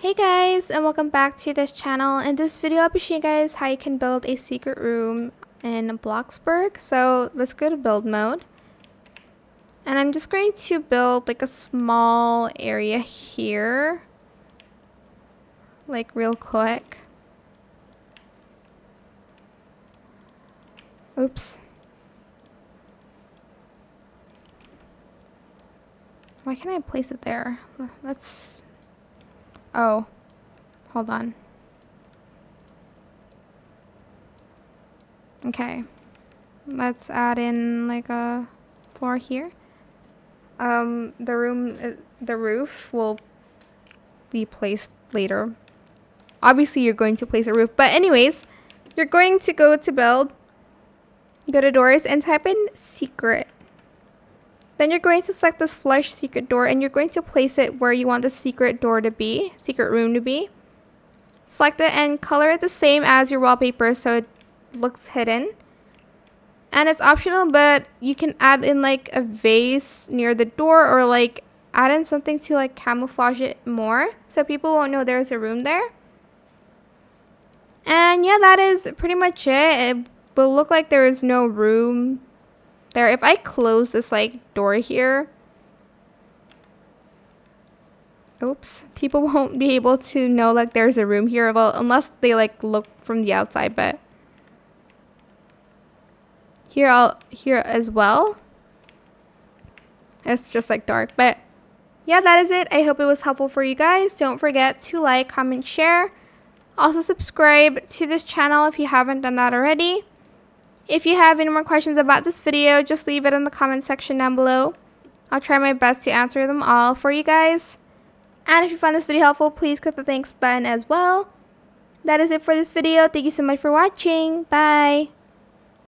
Hey guys, and welcome back to this channel. In this video I'll be showing you guys how you can build a secret room in Bloxburg. So let's go to build mode, and I'm just going to build like a small area here, like real quick. Oops. Why can't I place it there? Oh, hold on. Okay, let's add in like a floor here. The roof will be placed later. Obviously, you're going to place a roof, but anyways, you're going to go to build, go to doors, and type in secret. Then you're going to select this flush secret door, and you're going to place it where you want the secret door to be, secret room to be. Select it and color it the same as your wallpaper so it looks hidden. And it's optional, but you can add in like a vase near the door, or like add in something to like camouflage it more so people won't know there's a room there. And yeah, that is pretty much it. It will look like there is no room there. If I close this like door here, oops, people won't be able to know like there's a room here, well, unless they like look from the outside. But here as well, it's just like dark. But yeah, that is it. I hope it was helpful for you guys. Don't forget to like, comment, share. Also subscribe to this channel if you haven't done that already. If you have any more questions about this video, just leave it in the comment section down below. I'll try my best to answer them all for you guys. And if you found this video helpful, please click the thanks button as well. That is it for this video. Thank you so much for watching. Bye.